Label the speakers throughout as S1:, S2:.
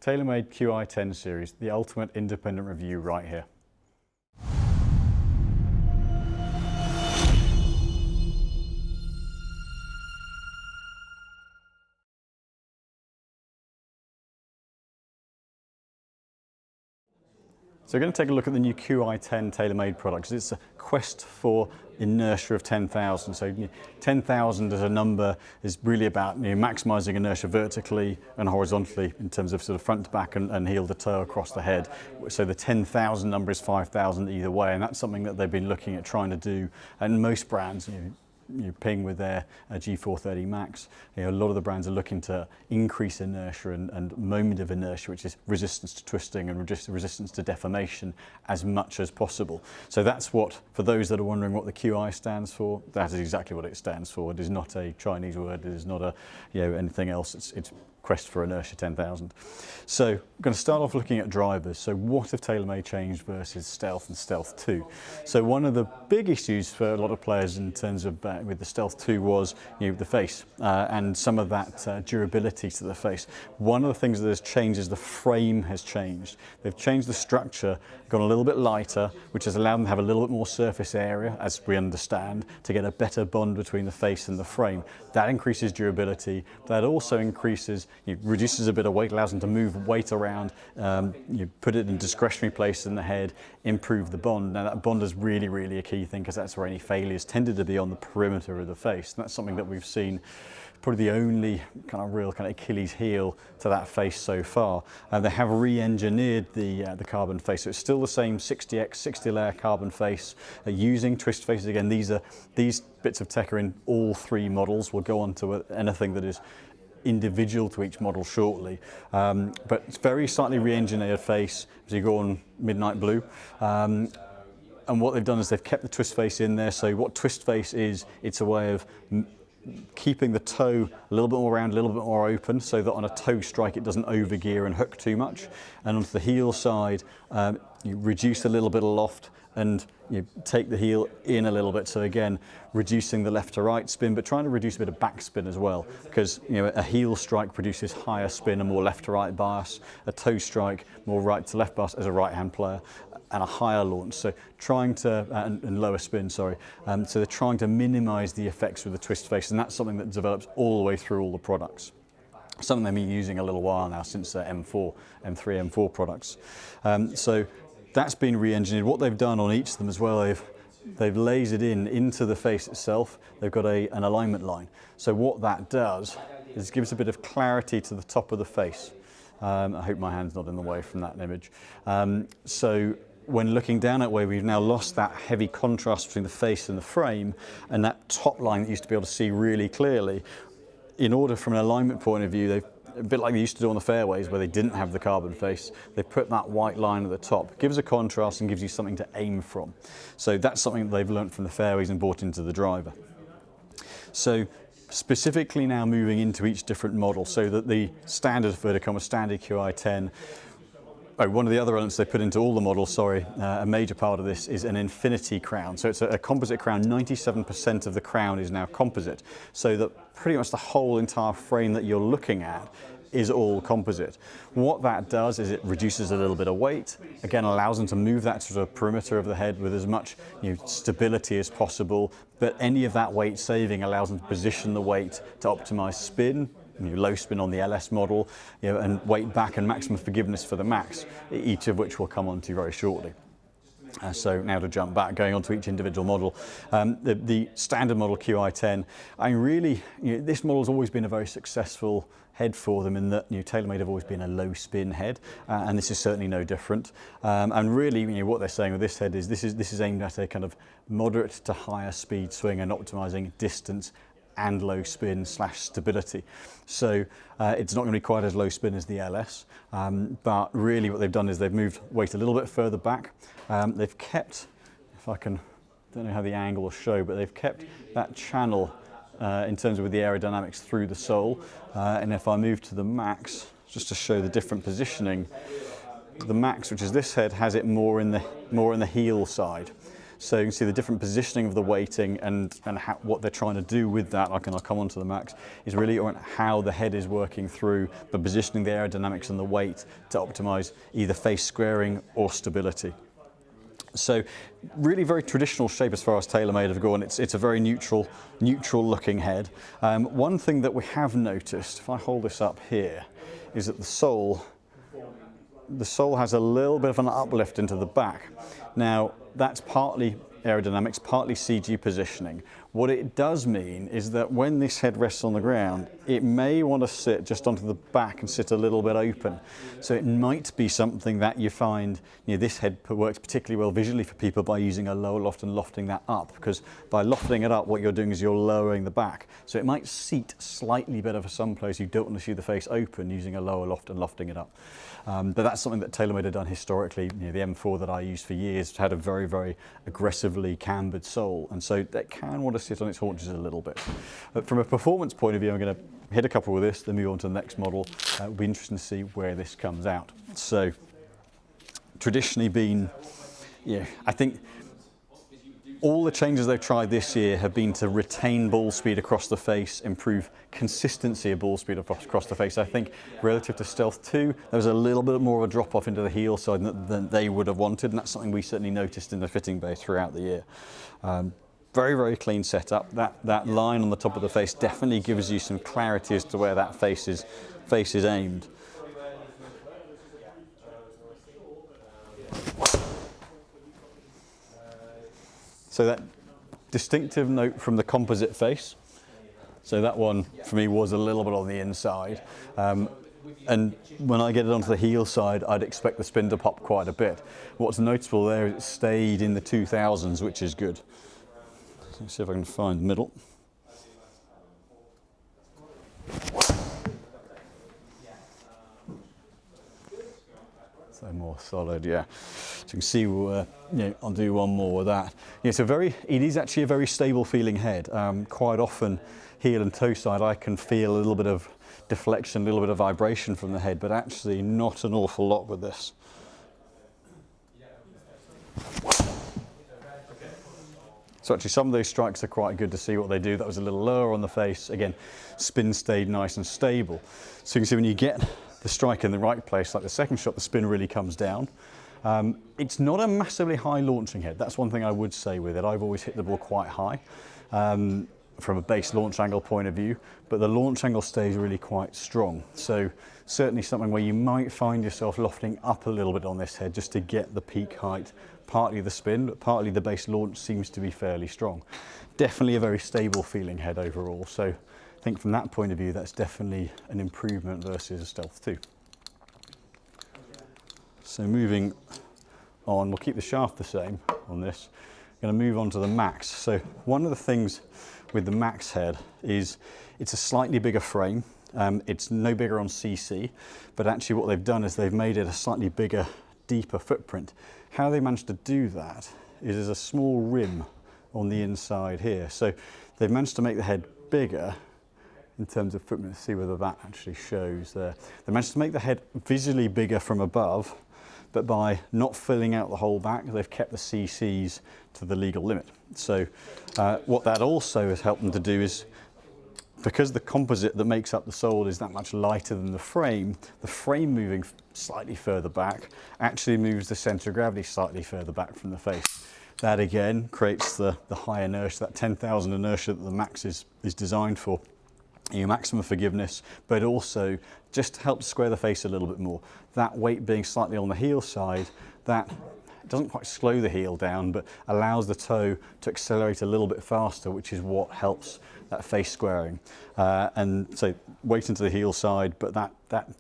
S1: TaylorMade Qi10 series, the ultimate independent review right here. So we're going to take a look at the new Qi10 TaylorMade products. It's a quest for inertia of 10,000. So 10,000 as a number is really about maximising inertia vertically and horizontally in terms of sort of front to back and heel to toe across the head. So the 10,000 number is 5,000 either way, and that's something that they've been looking at trying to do. And most brands, Ping with their G430 Max, a lot of the brands are looking to increase inertia and moment of inertia, which is resistance to twisting and resistance to deformation, as much as possible. So that's what, for those that are wondering what the QI stands for, that is exactly what it stands for. It is not a Chinese word, it is not a anything else. It's quest for inertia 10,000. So I'm going to start off looking at drivers. So what have TaylorMade changed versus Stealth and Stealth 2? So one of the big issues for a lot of players in terms of with the Stealth 2 was the face and some of that durability to the face. One of the things that has changed is the frame has changed. They've changed the structure, gone a little bit lighter, which has allowed them to have a little bit more surface area, as we understand, to get a better bond between the face and the frame. That increases durability. That also increases, reduces a bit of weight, allows them to move weight around, put it in discretionary places in the head, improve the bond. Now that bond is really, really a key thing, because that's where any failures tended to be on the perimeter of the face. And that's something that we've seen, probably the only real Achilles heel to that face so far. They have re-engineered the carbon face, so it's still the same 60x 60 layer carbon face using twist faces. Again, these bits of tech are in all three models. We'll go on to anything that is individual to each model shortly, but it's very slightly re-engineered face as you go on midnight blue. And what they've done is they've kept the twist face in there. So what twist face is, it's a way of keeping the toe a little bit more round, a little bit more open, so that on a toe strike it doesn't overgear and hook too much. And onto the heel side, you reduce a little bit of loft and you take the heel in a little bit. So again, reducing the left to right spin, but trying to reduce a bit of back spin as well, because a heel strike produces higher spin and more left to right bias, a toe strike more right to left bias as a right hand player, and a higher launch, so trying to and lower spin, sorry. So they're trying to minimise the effects with the twist face, and that's something that develops all the way through all the products. Something they've been using a little while now, since M3, M4 products. So that's been re-engineered. What they've done on each of them as well, they've lasered into the face itself. They've got an alignment line. So what that does is gives a bit of clarity to the top of the face. I hope my hand's not in the way from that image. So when looking down that way, we've now lost that heavy contrast between the face and the frame, and that top line that you used to be able to see really clearly. In order, from an alignment point of view, a bit like they used to do on the fairways where they didn't have the carbon face, they put that white line at the top. It gives a contrast and gives you something to aim from. So that's something that they've learned from the fairways and brought into the driver. So specifically now moving into each different model, so that the standard verticom, a standard Qi10. One of the other elements they put into all the models, a major part of this is an infinity crown. So it's a composite crown. 97% of the crown is now composite, so that pretty much the whole entire frame that you're looking at is all composite. What that does is it reduces a little bit of weight, again allows them to move that to the perimeter of the head with as much stability as possible, but any of that weight saving allows them to position the weight to optimize spin, low spin on the LS model, and weight back and maximum forgiveness for the Max, each of which we'll come on to very shortly. So now to jump back, going on to each individual model. The standard model Qi10, this model has always been a very successful head for them, in that TaylorMade have always been a low spin head, and this is certainly no different. And really, what they're saying with this head is this is aimed at a kind of moderate to higher speed swing and optimizing distance and low spin / stability. So it's not going to be quite as low spin as the LS, but really what they've done is they've moved weight a little bit further back. They've kept, don't know how the angle will show, but they've kept that channel in terms of with the aerodynamics through the sole. And if I move to the Max, just to show the different positioning, the Max, which is this head, has it more in the heel side. So you can see the different positioning of the weighting and what they're trying to do with that, I'll come on to the max, is really on how the head is working through, but positioning the aerodynamics and the weight to optimize either face squaring or stability. So really very traditional shape as far as TaylorMade have gone. It's a very neutral looking head. One thing that we have noticed, if I hold this up here, is that the sole has a little bit of an uplift into the back. Now that's partly aerodynamics, partly CG positioning. What it does mean is that when this head rests on the ground, it may want to sit just onto the back and sit a little bit open. So it might be something that you find, this head works particularly well visually for people by using a lower loft and lofting that up, because by lofting it up, what you're doing is you're lowering the back. So it might seat slightly better for some players who don't want to see the face open using a lower loft and lofting it up. But that's something that TaylorMade have done historically. The M4 that I used for years had a very, very aggressively cambered sole, and so that can want to sit on its haunches a little bit. But from a performance point of view, I'm going to hit a couple with this, then move on to the next model. It'll be interesting to see where this comes out. So traditionally been, I think all the changes they've tried this year have been to retain ball speed across the face, improve consistency of ball speed across the face. I think relative to Stealth 2, there was a little bit more of a drop off into the heel side than they would have wanted, and that's something we certainly noticed in the fitting bay throughout the year. Very, very clean setup. That line on the top of the face definitely gives you some clarity as to where that face is aimed. So that distinctive note from the composite face. So that one for me was a little bit on the inside. And when I get it onto the heel side, I'd expect the spin to pop quite a bit. What's noticeable there is it stayed in the 2000s, which is good. Let's see if I can find the middle. So more solid, yeah. So you can see, I'll do one more with that. It is actually a very stable feeling head. Quite often, heel and toe side, I can feel a little bit of deflection, a little bit of vibration from the head, but actually not an awful lot with this. So actually some of those strikes are quite good to see what they do. That was a little lower on the face. Again, spin stayed nice and stable. So you can see when you get the strike in the right place, like the second shot, the spin really comes down. It's not a massively high launching head. That's one thing I would say with it. I've always hit the ball quite high from a base launch angle point of view, but the launch angle stays really quite strong. So certainly something where you might find yourself lofting up a little bit on this head just to get the peak height. Partly the spin, but partly the base launch seems to be fairly strong. Definitely a very stable feeling head overall. So I think from that point of view, that's definitely an improvement versus a Stealth 2. So moving on, we'll keep the shaft the same on this. I'm going to move on to the Max. So one of the things with the Max head is it's a slightly bigger frame. It's no bigger on CC, but actually what they've done is they've made it a slightly bigger, deeper footprint. How they managed to do that is there's a small rim on the inside here. So they've managed to make the head bigger in terms of footprint. Let's see whether that actually shows there. They managed to make the head visually bigger from above, but by not filling out the whole back, they've kept the CCs to the legal limit. So what that also has helped them to do is, because the composite that makes up the sole is that much lighter than the frame moving slightly further back actually moves the center of gravity slightly further back from the face. That again creates the high inertia, that 10,000 inertia that the Max is designed for. Your maximum forgiveness, but also just helps square the face a little bit more. That weight being slightly on the heel side, that doesn't quite slow the heel down, but allows the toe to accelerate a little bit faster, which is what helps that face squaring. And so weight into the heel side, but that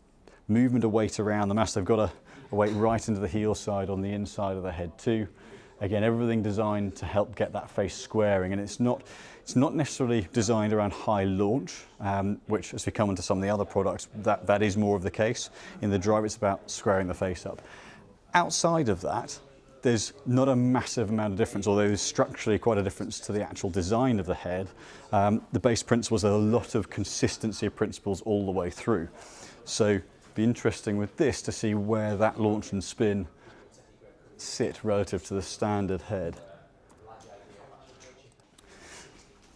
S1: movement of weight around the mass, they've got a weight right into the heel side on the inside of the head too. Again, everything designed to help get that face squaring, and it's not necessarily designed around high launch, which as we come into some of the other products, that is more of the case. In the drive, it's about squaring the face up. Outside of that, there's not a massive amount of difference, although there's structurally quite a difference to the actual design of the head. The base principles are a lot of consistency of principles all the way through. So it'd be interesting with this to see where that launch and spin sit relative to the standard head.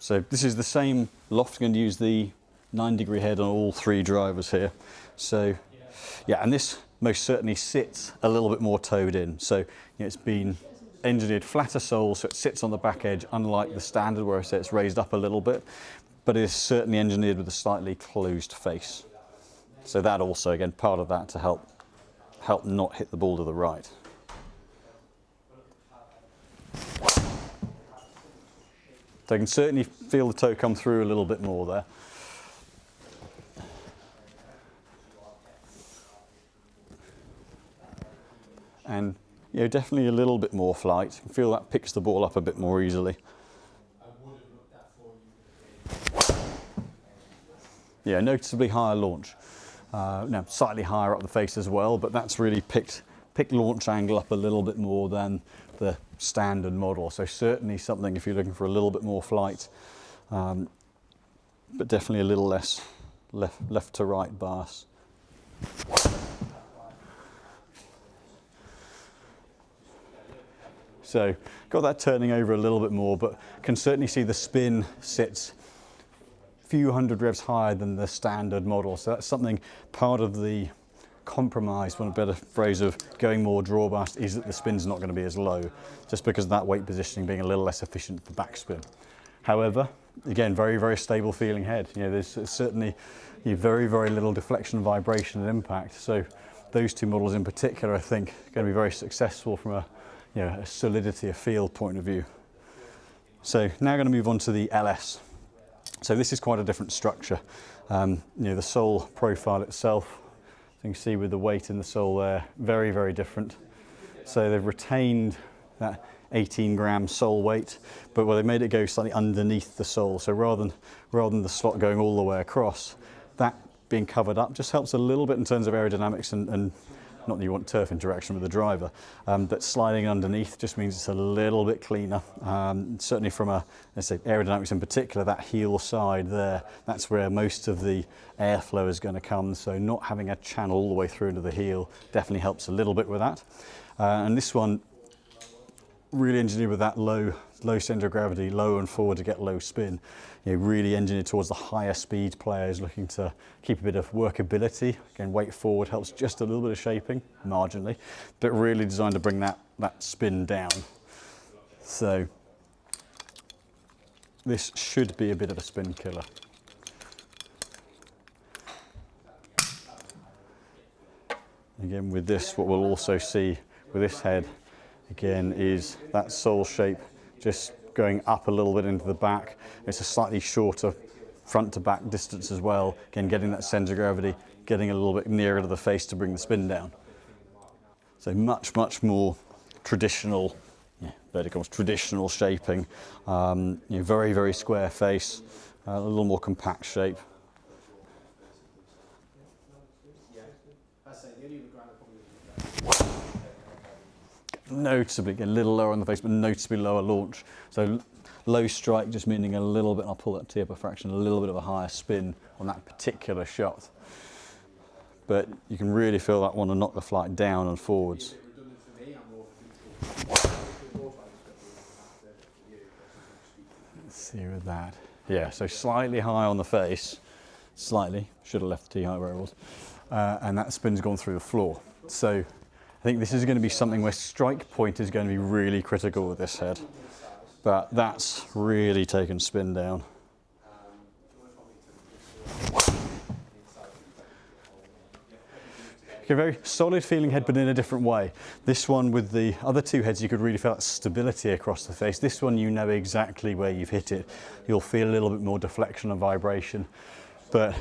S1: So this is the same loft. I'm going to use the 9-degree head on all 3 drivers here. So yeah, and this most certainly sits a little bit more toed in. So you know, it's been engineered flatter sole, so it sits on the back edge, unlike the standard where I say it's raised up a little bit, but it is certainly engineered with a slightly closed face. So that also, again, part of that to help not hit the ball to the right. So I can certainly feel the toe come through a little bit more there. And you know, definitely a little bit more flight. You can feel that picks the ball up a bit more easily. Yeah, noticeably higher launch. Now slightly higher up the face as well, but that's really picked launch angle up a little bit more than the standard model. So certainly something if you're looking for a little bit more flight, but definitely a little less left to right bias. So got that turning over a little bit more, but can certainly see the spin sits a few hundred revs higher than the standard model. So that's something, part of the compromise, for a better phrase, of going more draw biased is that the spin's not going to be as low, just because of that weight positioning being a little less efficient for backspin. However, again, very, very stable feeling head. You know, there's certainly very, very little deflection, vibration and impact. So those 2 models in particular, I think, are going to be very successful from a solidity, a feel point of view. So now I'm going to move on to the LS. So this is quite a different structure. The sole profile itself, as you can see with the weight in the sole there, very, very different. So they've retained that 18-gram sole weight, but they made it go slightly underneath the sole. So rather than the slot going all the way across, that being covered up just helps a little bit in terms of aerodynamics and not that you want turf interaction with the driver, but sliding underneath just means it's a little bit cleaner. Certainly from let's say aerodynamics in particular, that heel side there, that's where most of the airflow is going to come. So not having a channel all the way through into the heel definitely helps a little bit with that. And this one really engineered with that low center of gravity, low and forward to get low spin. You know, really engineered towards the higher speed players looking to keep a bit of workability. Again, weight forward helps just a little bit of shaping, marginally, but really designed to bring that spin down. So this should be a bit of a spin killer. Again, with this, what we'll also see with this head, again, is that sole shape just going up a little bit into the back. It's a slightly shorter front to back distance as well. Again, getting that center of gravity, getting a little bit nearer to the face to bring the spin down. So much, much more traditional, vertical, traditional shaping. Very, very square face, a little more compact shape. Noticeably, a little lower on the face, but noticeably lower launch. So low strike just meaning a little bit, I'll pull that tee up a fraction, a little bit of a higher spin on that particular shot. But you can really feel that one to knock the flight down and forwards. Let's see with that. Yeah, so slightly high on the face, slightly, should have left the tee high where it was. And that spin's gone through the floor. So I think this is going to be something where strike point is going to be really critical with this head, but that's really taken spin down. Okay, very solid feeling head, but in a different way. This one with the other 2 heads, you could really feel that stability across the face. This one, you know exactly where you've hit it. You'll feel a little bit more deflection and vibration. But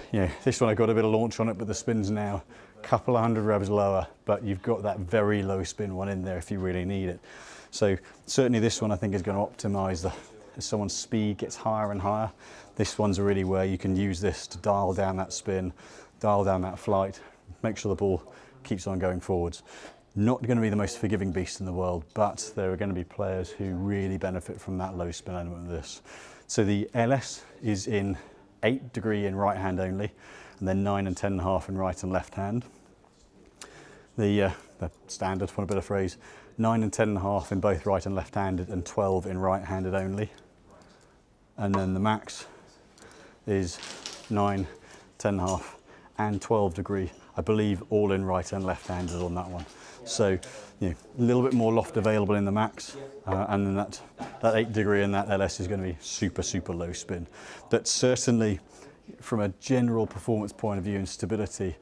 S1: this one, I got a bit of launch on it, but the spin's now a couple of hundred revs lower, but you've got that very low spin one in there if you really need it. So certainly this one I think is going to optimize as someone's speed gets higher and higher. This one's really where you can use this to dial down that spin, dial down that flight, make sure the ball keeps on going forwards. Not going to be the most forgiving beast in the world, but there are going to be players who really benefit from that low spin element of this. So the LS is in 8-degree in right hand only, and then 9 and 10.5 in right and left hand. The standard, for a better phrase, 9 and 10.5 in both right and left handed, and 12 in right handed only. and then the max is 9, 10.5 and 12 degree, I believe, all in right and left-handed on that one. So, you know, a little bit more loft available in the max, and then that 8 degree in that LS is going to be super, super low spin. That's certainly, from a general performance point of view and stability,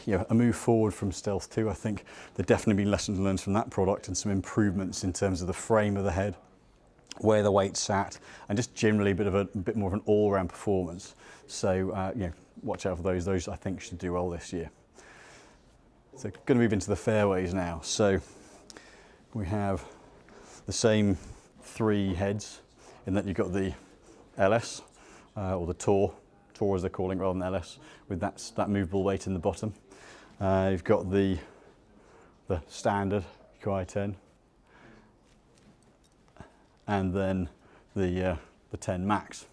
S1: you know, a move forward from Stealth 2. I think there've definitely been lessons learned from that product and some improvements in terms of the frame of the head, where the weight sat, and just generally a bit more of an all-round performance. So, you know, watch out for those. Those I think should do well this year. So, going to move into the fairways now. So, we have the same 3 heads in that you've got the LS or the Tour as they're calling it, rather than LS, with that movable weight in the bottom. You've got the standard Qi10, and then the 10 Max.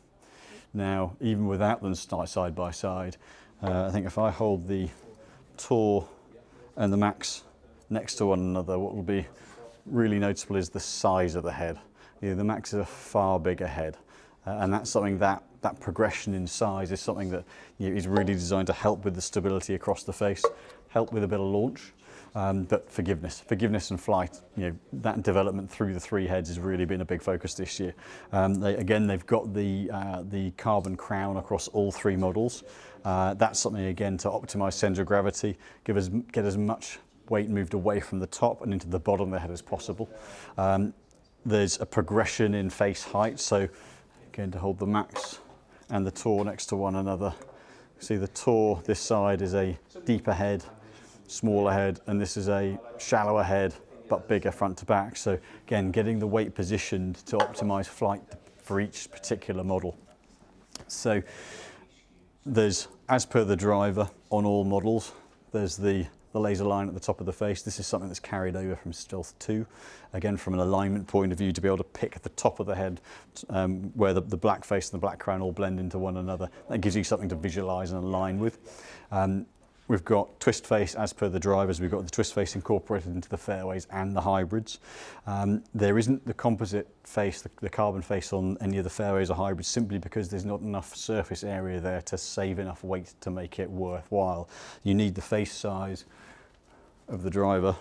S1: Now, even without them side by side, I think if I hold the Tour and the Max next to one another, what will be really noticeable is the size of the head. You know, the Max is a far bigger head, and that's something that progression in size is something that, you know, is really designed to help with the stability across the face, help with a bit of launch, but forgiveness and flight, you know, that development through the 3 heads has really been a big focus this year. They've got the carbon crown across all 3 models. That's something, again, to optimize center of gravity, get as much weight moved away from the top and into the bottom of the head as possible. There's a progression in face height, so again, to hold the Max and the Tour next to one another. See, the Tour, this side is a deeper head, smaller head, and this is a shallower head but bigger front to back. So again, getting the weight positioned to optimize flight for each particular model. So there's, as per the driver on all models, there's the laser line at the top of the face. This is something that's carried over from Stealth 2. Again, from an alignment point of view, to be able to pick at the top of the head where the black face and the black crown all blend into one another. That gives you something to visualize and align with. We've got twist face as per the drivers. We've got the twist face incorporated into the fairways and the hybrids. There isn't the composite face, the carbon face on any of the fairways or hybrids, simply because there's not enough surface area there to save enough weight to make it worthwhile. You need the face size of the driver,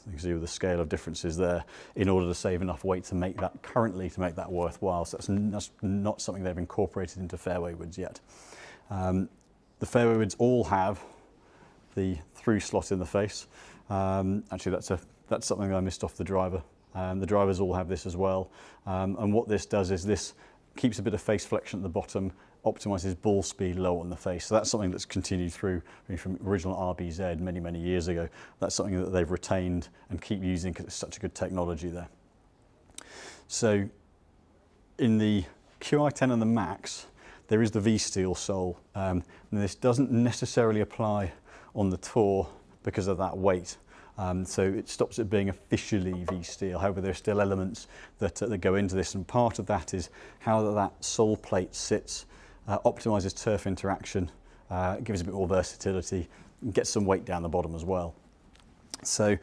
S1: you can see with the scale of differences there, in order to save enough weight to make that worthwhile. So that's not something they've incorporated into fairway woods yet. The fairway woods all have the through slot in the face. Actually, that's something I missed off the driver. The drivers all have this as well. And what this does is this keeps a bit of face flexion at the bottom, optimizes ball speed low on the face. So that's something that's continued through, I mean, from original RBZ many, many years ago. That's something that they've retained and keep using because it's such a good technology there. So in the Qi10 and the Max, there is the V-steel sole. And this doesn't necessarily apply on the Tour because of that weight. So it stops it being officially V-steel. However, there are still elements that go into this, and part of that is how that sole plate sits, optimizes turf interaction, gives a bit more versatility, and gets some weight down the bottom as well. So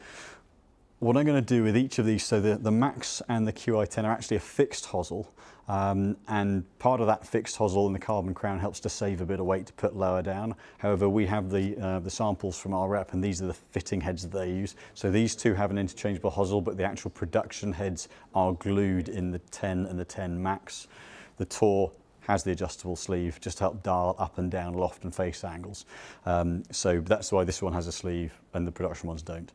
S1: what I'm going to do with each of these, so the Max and the Qi10 are actually a fixed hosel, and part of that fixed hosel in the carbon crown helps to save a bit of weight to put lower down. However, we have the samples from our rep, and these are the fitting heads that they use. So these two have an interchangeable hosel, but the actual production heads are glued in the 10 and the 10 Max. The Tour has the adjustable sleeve just to help dial up and down loft and face angles. So that's why this one has a sleeve and the production ones don't.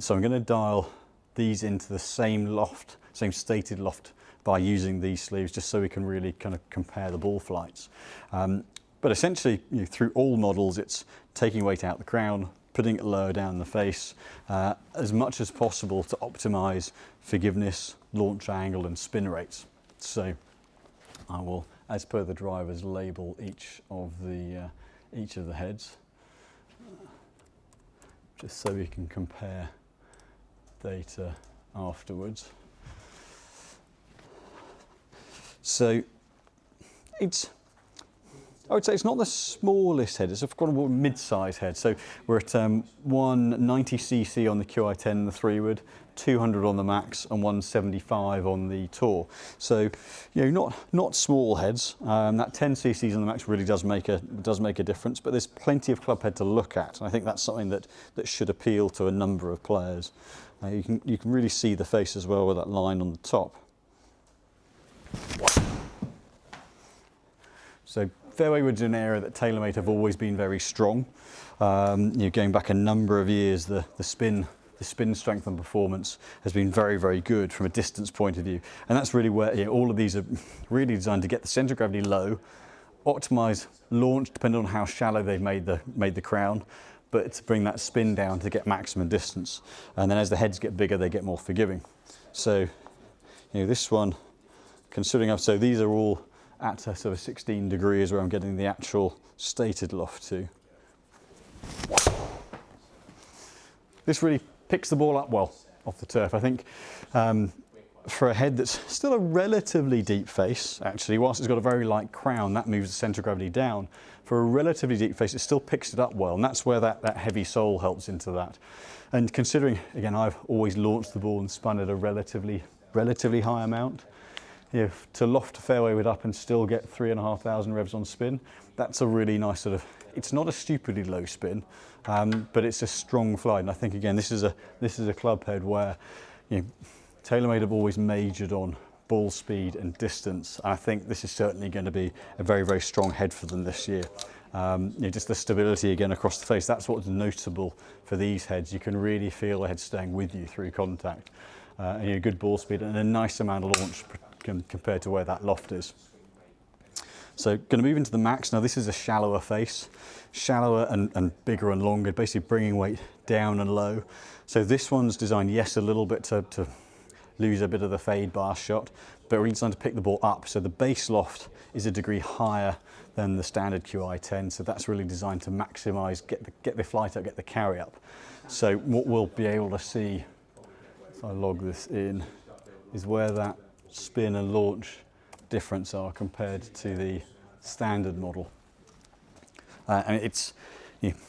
S1: So I'm going to dial these into the same loft, same stated loft, by using these sleeves, just so we can really kind of compare the ball flights. But essentially, you know, through all models, it's taking weight out the crown, putting it lower down the face, as much as possible to optimize forgiveness, launch angle, and spin rates. So I will, as per the drivers, label each of the heads, just so we can compare data afterwards. So it's I would say it's not the smallest head, it's a kind of mid-size head. So we're at 190cc on the Qi10 and the 3-wood, 200 on the Max and 175 on the Tour. So, you know, not small heads. That 10cc on the Max really does make a difference, but there's plenty of club head to look at. And I think that's something that should appeal to a number of players. You can really see the face as well with that line on the top. So fairway wood's an area that TaylorMade have always been very strong. Going back a number of years, the spin strength and performance has been very, very good from a distance point of view. And that's really where all of these are really designed to get the centre of gravity low, optimise launch depending on how shallow they've made the crown, but to bring that spin down to get maximum distance. And then as the heads get bigger, they get more forgiving. So, this one, considering so these are all at a sort of 16 degrees where I'm getting the actual stated loft to. This really picks the ball up well off the turf. I think for a head that's still a relatively deep face, actually, whilst it's got a very light crown, that moves the centre of gravity down. For a relatively deep face, it still picks it up well, and that's where that heavy sole helps into that. And considering, again, I've always launched the ball and spun at a relatively high amount, to loft a fairway wood up and still get 3,500 revs on spin, that's a really nice sort of, it's not a stupidly low spin, but it's a strong flight. And I think, again, this is a club head where TaylorMade have always majored on ball speed and distance. I think this is certainly going to be a very, very strong head for them this year. Just the stability again across the face, that's what's notable for these heads. You can really feel the head staying with you through contact. Good ball speed and a nice amount of launch compared to where that loft is. So going to move into the Max. Now this is a shallower face, shallower and bigger and longer, basically bringing weight down and low. So this one's designed, yes, a little bit to lose a bit of the fade bar shot, but really designed to pick the ball up. So the base loft is a degree higher than the standard Qi10, so that's really designed to maximise, get the flight up, get the carry up. So what we'll be able to see, if I log this in, is where that spin and launch difference are compared to the standard model. And it's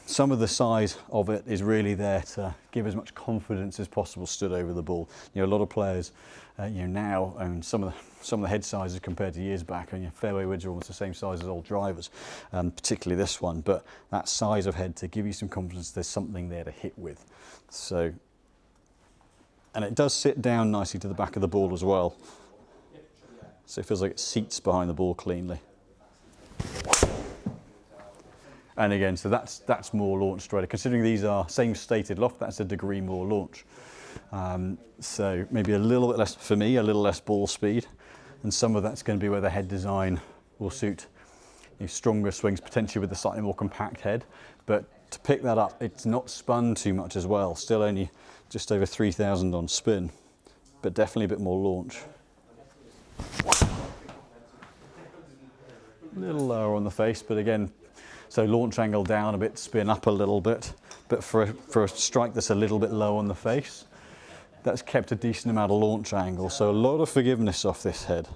S1: some of the size of it is really there to give as much confidence as possible stood over the ball. A lot of players now, and some of the head sizes compared to years back, and fairway woods are almost the same size as old drivers, particularly this one. But that size of head to give you some confidence there's something there to hit with. So, and it does sit down nicely to the back of the ball as well. So it feels like it seats behind the ball cleanly. And again, so that's more launch straighter. Considering these are same stated loft, that's a degree more launch. So maybe a little bit less, for me, a little less ball speed. And some of that's going to be where the head design will suit stronger swings, potentially with a slightly more compact head. But to pick that up, it's not spun too much as well. Still only just over 3,000 on spin, but definitely a bit more launch. A little lower on the face, but again, so launch angle down a bit, spin up a little bit, but for a strike that's a little bit low on the face, that's kept a decent amount of launch angle, so a lot of forgiveness off this head.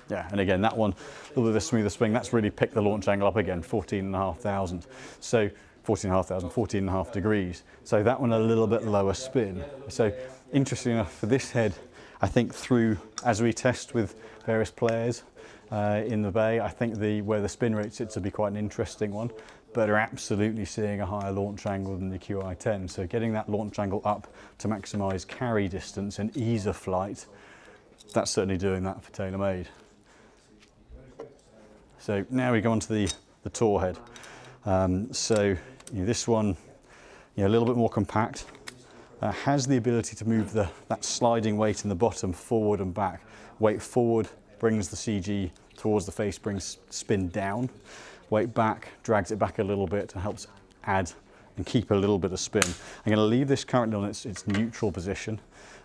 S1: Yeah, and again, that one, a little bit of a smoother swing, that's really picked the launch angle up again, 14,500. So 14,500, 14.5 degrees. So that one a little bit lower spin. So interesting enough for this head, I think through, as we test with various players in the bay, I think where the spin rate sits will be quite an interesting one, but are absolutely seeing a higher launch angle than the Qi10. So getting that launch angle up to maximise carry distance and ease of flight, that's certainly doing that for TaylorMade. So now we go on to the Tour head. This one, a little bit more compact, has the ability to move that sliding weight in the bottom forward and back. Weight forward brings the CG towards the face, brings spin down. Weight back drags it back a little bit and helps add and keep a little bit of spin. I'm going to leave this currently on its neutral position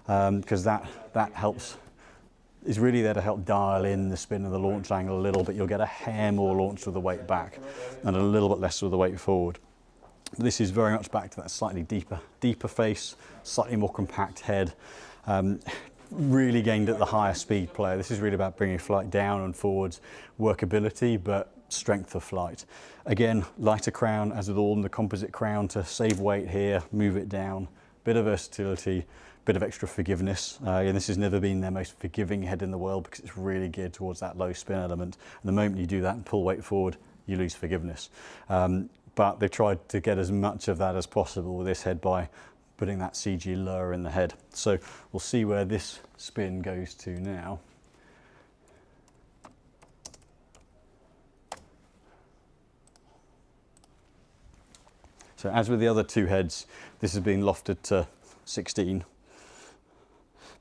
S1: because that helps, is really there to help dial in the spin and the launch angle a little bit. You'll get a hair more launch with the weight back and a little bit less with the weight forward. But this is very much back to that slightly deeper face, slightly more compact head. really gained at the higher speed player. This is really about bringing flight down and forwards, workability, but strength of flight. Again, lighter crown, as with all in the composite crown, to save weight here, move it down, bit of versatility, bit of extra forgiveness. And this has never been their most forgiving head in the world because it's really geared towards that low spin element. And the moment you do that and pull weight forward, you lose forgiveness. But they've tried to get as much of that as possible with this head by putting that CG lower in the head. So we'll see where this spin goes to now. So as with the other two heads, this has been lofted to 16.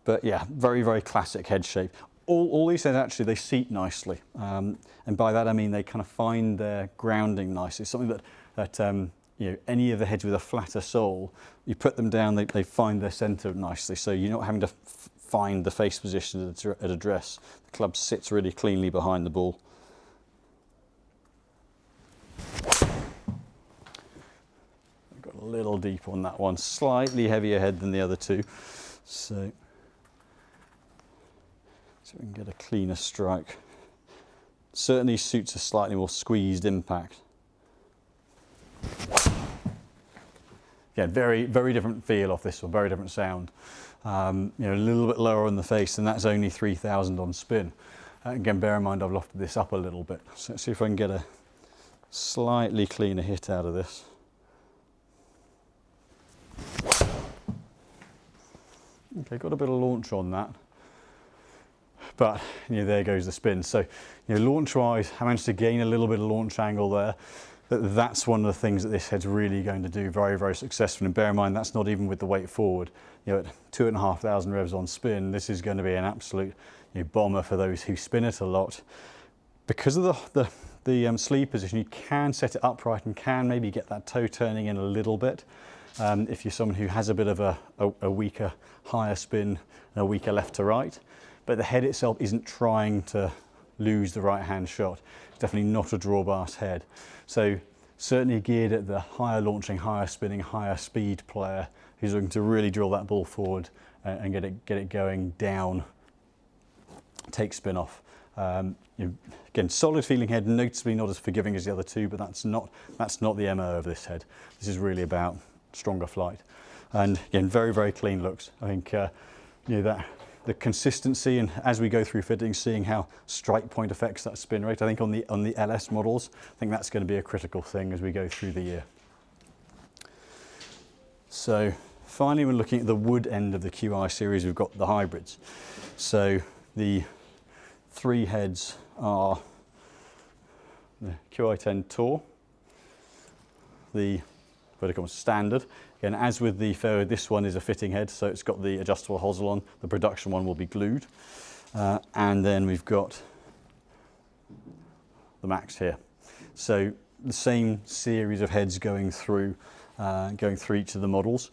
S1: But yeah, very, very classic head shape. All these heads actually, they seat nicely. And by that I mean they kind of find their grounding nicely. It's something that you know, any of the heads with a flatter sole, you put them down, they find their center nicely. So you're not having to find the face position at address. The club sits really cleanly behind the ball. Got a little deep on that one, slightly heavier head than the other two. So we can get a cleaner strike. Certainly suits a slightly more squeezed impact. Yeah, very, very different feel off this one, very different sound. You know, a little bit lower on the face, and that's only 3,000 on spin. Again, bear in mind I've lofted this up a little bit. So let's see if I can get a slightly cleaner hit out of this. Okay, got a bit of launch on that. But you know, there goes the spin. So you know, launch-wise, I managed to gain a little bit of launch angle there. That's one of the things that this head's really going to do very, very successfully. And bear in mind, that's not even with the weight forward. You know, at 2,500 revs on spin, this is going to be an absolute bomber for those who spin it a lot. Because of the sleeve position, you can set it upright and can maybe get that toe turning in a little bit. If you're someone who has a bit of a weaker, higher spin and a weaker left to right. But the head itself isn't trying to lose the right hand shot. It's definitely not a drawbars head. So certainly geared at the higher launching, higher spinning, higher speed player who's looking to really drill that ball forward and get it going down, take spin off. You know, again, solid feeling head, noticeably not as forgiving as the other two, but that's not the MO of this head. This is really about stronger flight. And again, very, very clean looks. I think you know, that the consistency, and as we go through fittings, seeing how strike point affects that spin rate. I think on the LS models, I think that's going to be a critical thing as we go through the year. So finally, we're looking at the wood end of the QI series. We've got the hybrids. So the three heads are the QI10 Tour, the vertical standard. Again, as with the Fairway, this one is a fitting head, so it's got the adjustable hosel on. The production one will be glued. And then we've got the Max here. So the same series of heads going through each of the models.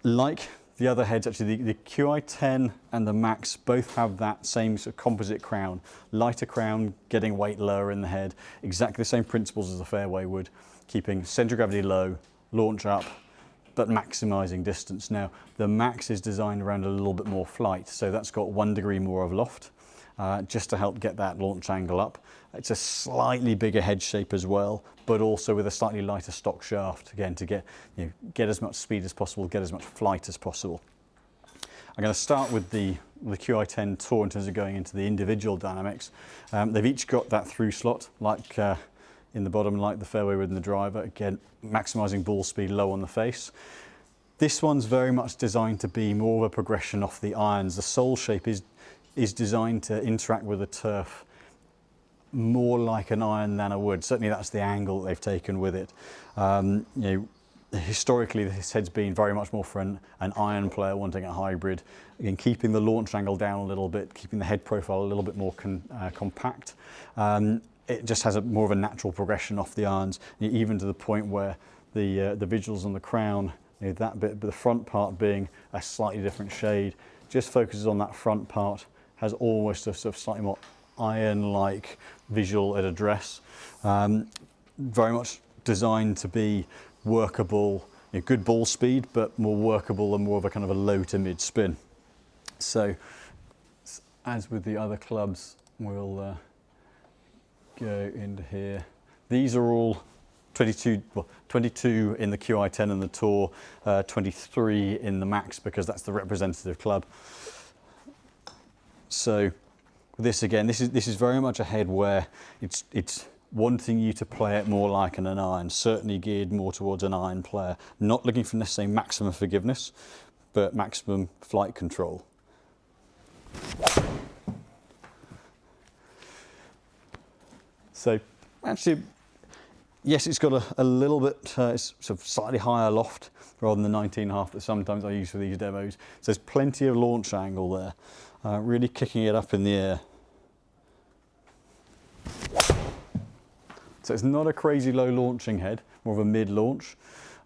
S1: Like the other heads, actually, the QI10 and the Max both have that same sort of composite crown. Lighter crown, getting weight lower in the head. Exactly the same principles as the Fairway would, keeping center of gravity low, launch up, but maximizing distance. Now, the Max is designed around a little bit more flight, so that's got 1 degree more of loft, just to help get that launch angle up. It's a slightly bigger head shape as well, but also with a slightly lighter stock shaft, again, to get as much speed as possible, get as much flight as possible. I'm going to start with the QI10 Tour in terms of going into the individual dynamics. They've each got that through slot, like in the bottom, like the Fairway wood in the driver. Again, maximizing ball speed low on the face. This one's very much designed to be more of a progression off the irons. The sole shape is designed to interact with the turf more like an iron than a wood. Certainly that's the angle that they've taken with it. You know, historically this head's been very much more for an iron player wanting a hybrid. Again, keeping the launch angle down a little bit, keeping the head profile a little bit more compact. It just has more of a natural progression off the irons, even to the point where the visuals on the crown, you know, that bit, but the front part being a slightly different shade, just focuses on that front part, has almost a sort of slightly more iron-like visual at address. Very much designed to be workable, you know, good ball speed, but more workable and more of a kind of a low to mid spin. So as with the other clubs, we'll go into here. These are all 22 in the Qi10 and the Tour, 23 in the Max, because that's the representative club. So this again, this is very much a head where it's wanting you to play it more like an iron, certainly geared more towards an iron player, not looking for necessarily maximum forgiveness, but maximum flight control. So actually, yes, it's got a little bit, it's sort of slightly higher loft rather than the 19.5 that sometimes I use for these demos. So there's plenty of launch angle there, really kicking it up in the air. So it's not a crazy low launching head, more of a mid launch,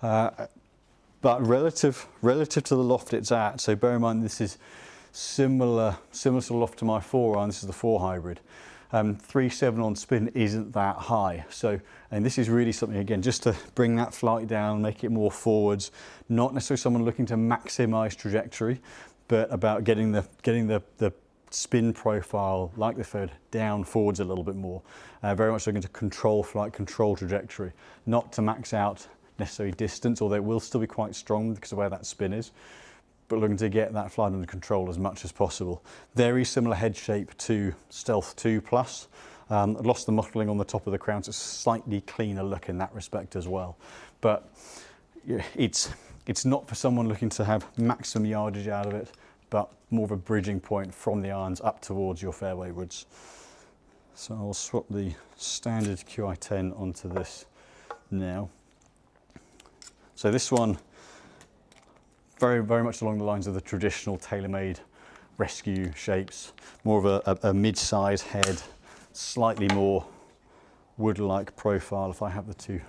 S1: but relative to the loft it's at. So bear in mind this is similar sort of loft to my 4 iron. This is the 4 hybrid. 3.7 on spin isn't that high. So, and this is really something, again, just to bring that flight down, make it more forwards, not necessarily someone looking to maximize trajectory, but about getting the spin profile, like the third, down forwards a little bit more. Very much looking to control flight, control trajectory, not to max out necessarily distance, although it will still be quite strong because of where that spin is, but looking to get that flight under control as much as possible. Very similar head shape to Stealth 2 Plus. I've lost the mottling on the top of the crown, so it's a slightly cleaner look in that respect as well. But it's not for someone looking to have maximum yardage out of it, but more of a bridging point from the irons up towards your fairway woods. So I'll swap the standard Qi10 onto this now. So this one, very much along the lines of the traditional TaylorMade rescue shapes, more of a mid-size head, slightly more wood-like profile. If I have the two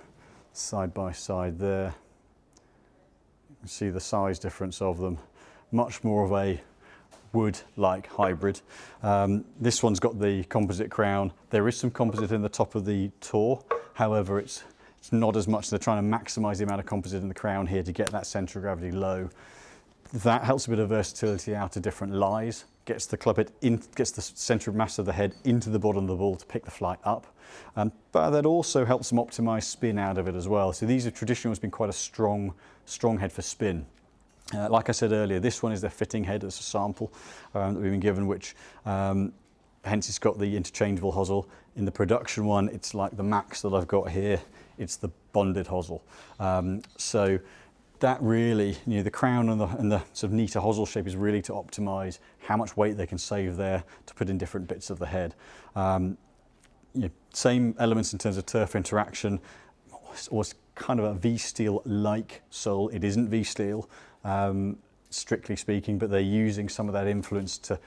S1: side by side there, you can see the size difference of them. Much more of a wood-like hybrid. This one's got the composite crown. There is some composite in the top of the Tour, however it's not as much. They're trying to maximise the amount of composite in the crown here to get that centre of gravity low. That helps a bit of versatility out of different lies, gets the club head in, gets the centre of mass of the head into the bottom of the ball to pick the flight up. But that also helps them optimise spin out of it as well. So these have traditionally always been quite a strong head for spin. Like I said earlier, this one is their fitting head as a sample that we've been given, which hence it's got the interchangeable hosel. In the production one, it's like the Max that I've got here. It's the bonded hosel. So that really, the crown and the sort of neater hosel shape is really to optimise how much weight they can save there to put in different bits of the head. Same elements in terms of turf interaction. It's kind of a V-steel-like sole. It isn't V-steel, strictly speaking, but they're using some of that influence to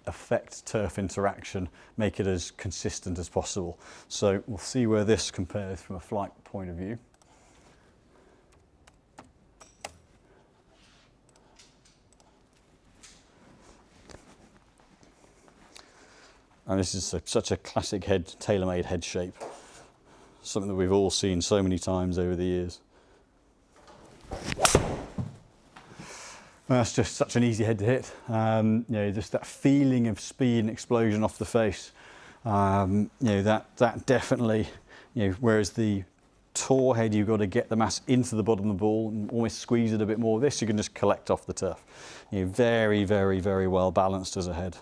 S1: affect turf interaction, make it as consistent as possible. So we'll see where this compares from a flight point of view. And this is such a classic TaylorMade head shape, something that we've all seen so many times over the years. That's just such an easy head to hit. Just that feeling of speed and explosion off the face. That definitely, whereas the Tour head, you've got to get the mass into the bottom of the ball and almost squeeze it a bit more. This you can just collect off the turf. Very, very, very well balanced as a head.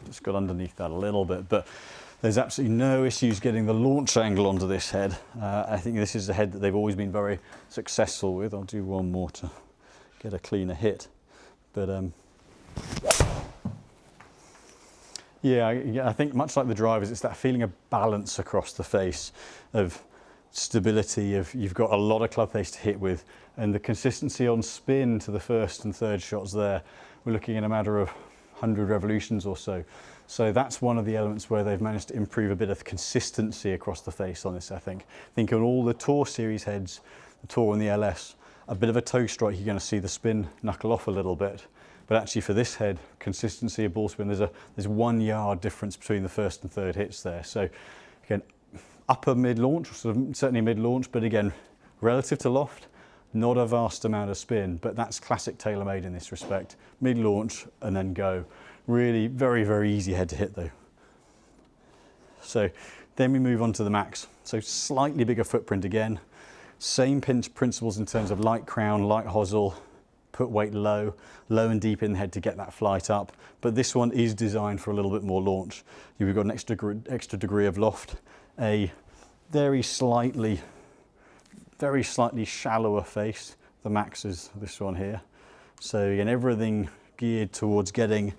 S1: Just got underneath that a little bit, but there's absolutely no issues getting the launch angle onto this head. I think this is a head that they've always been very successful with. I'll do one more to get a cleaner hit. But I think much like the drivers, it's that feeling of balance across the face, of stability, of you've got a lot of club face to hit with, and the consistency on spin to the first and third shots there. We're looking at a matter of 100 revolutions or so. So that's one of the elements where they've managed to improve a bit of consistency across the face on this, I think. I think on all the Tour series heads, the Tour and the LS, a bit of a toe strike, you're going to see the spin knuckle off a little bit. But actually for this head, consistency of ball spin, there's 1 yard difference between the first and third hits there. So again, upper mid-launch, certainly mid-launch, but again, relative to loft, not a vast amount of spin, but that's classic TaylorMade in this respect. Mid-launch and then go. Really very, very easy head to hit though. So then we move on to the max. So slightly bigger footprint again. Same principles in terms of light crown, light hosel, put weight low, low and deep in the head to get that flight up. But this one is designed for a little bit more launch. You've got an extra degree of loft, a very slightly shallower face. The max is this one here. So again, everything geared towards getting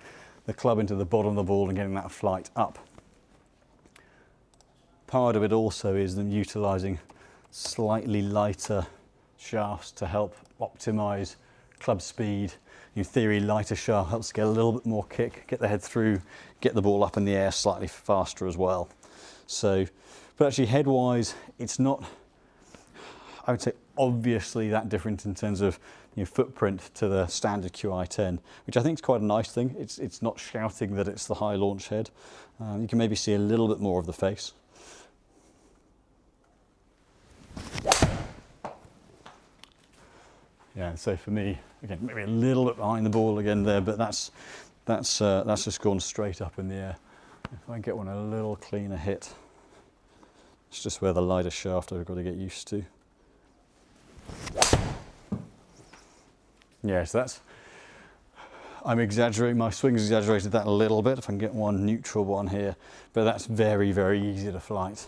S1: the club into the bottom of the ball and getting that flight up. Part of it also is them utilising slightly lighter shafts to help optimise club speed. In theory, lighter shaft helps get a little bit more kick, get the head through, get the ball up in the air slightly faster as well. So, but actually head-wise, it's not, I would say, obviously that different in terms of footprint to the standard Qi10, which I think is quite a nice thing. It's not shouting that it's the high launch head. You can maybe see a little bit more of the face. Yeah, so for me, again, maybe a little bit behind the ball again there, but that's just gone straight up in the air. If I get one a little cleaner hit, it's just where the lighter shaft I've got to get used to. Yeah, so that's, I'm exaggerating, my swing's exaggerated that a little bit, if I can get one neutral one here, but that's very, very easy to flight.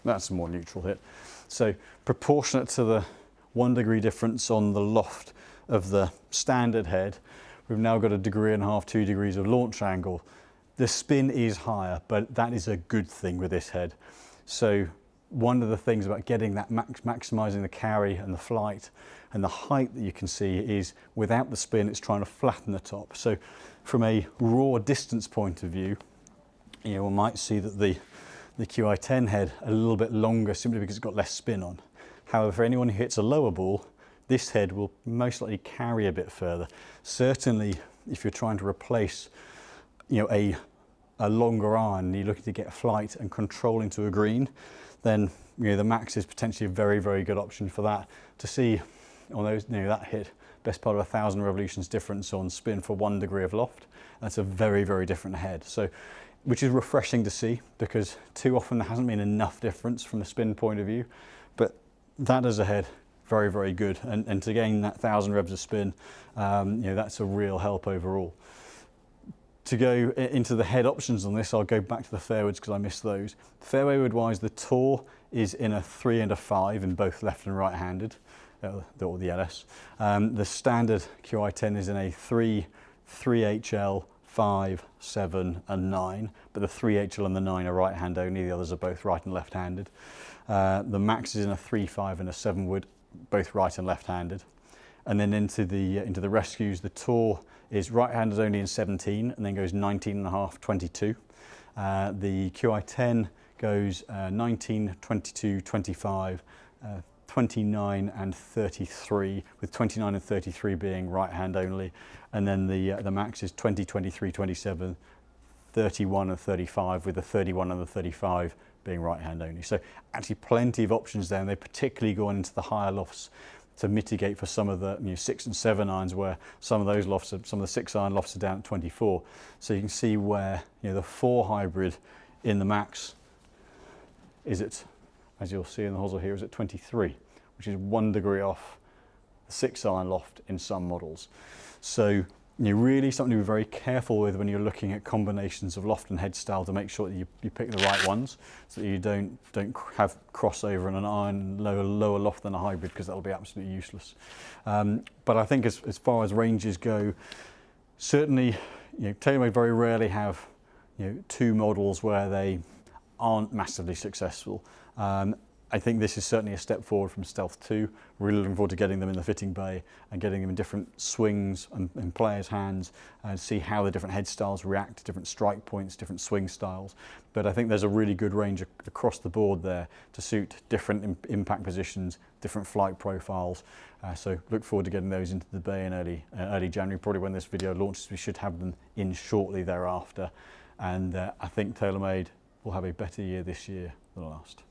S1: That's a more neutral hit. So proportionate to the 1 degree difference on the loft of the standard head, we've now got 1.5 degrees, 2 degrees of launch angle. The spin is higher, but that is a good thing with this head. So one of the things about getting that maximising the carry and the flight and the height that you can see is without the spin, it's trying to flatten the top. So from a raw distance point of view, one might see that the Qi10 head a little bit longer simply because it's got less spin on. However, for anyone who hits a lower ball, this head will most likely carry a bit further. Certainly, if you're trying to replace, a longer iron, and you're looking to get flight and control into a green, then the max is potentially a very, very good option for that. To see on those, that hit best part of 1,000 revolutions difference on spin for 1 degree of loft. That's a very, very different head. So, which is refreshing to see because too often there hasn't been enough difference from the spin point of view. But that as a head, very, very good. And to gain that 1,000 revs of spin, that's a real help overall. To go into the head options on this, I'll go back to the fairwoods because I missed those. Fairway wood-wise, the Tour is in a 3 and a 5 in both left and right-handed, or the LS. The standard Qi10 is in a 3, 3HL, 5, 7 and 9, but the 3HL and the 9 are right hand only, the others are both right and left handed. The max is in a 3, 5 and a 7 wood, both right and left handed. And then into the rescues, the Tour is right handed only in 17 and then goes 19.5, 22. The Qi10 goes 19, 22, 25, 29 and 33, with 29 and 33 being right hand only, and then the max is 20, 23, 27, 31 and 35, with the 31 and the 35 being right hand only. So actually plenty of options there, and they particularly go on into the higher lofts to mitigate for some of the 6 and 7 irons, where some of those lofts, some of the 6 iron lofts are down at 24. So you can see where the 4 hybrid in the max is at, as you'll see in the hosel here, is at 23, which is 1 degree off the 6 iron loft in some models. So really something to be very careful with when you're looking at combinations of loft and head style, to make sure that you pick the right ones, so that you don't have crossover in an iron lower loft than a hybrid, because that'll be absolutely useless. But I think as far as ranges go, certainly TaylorMade very rarely have 2 models where they aren't massively successful. I think this is certainly a step forward from Stealth 2. Really looking forward to getting them in the fitting bay and getting them in different swings and in players' hands, and see how the different head styles react to different strike points, different swing styles. But I think there's a really good range across the board there to suit different impact positions, different flight profiles. So look forward to getting those into the bay in early January. Probably when this video launches, we should have them in shortly thereafter. And I think TaylorMade will have a better year this year than last.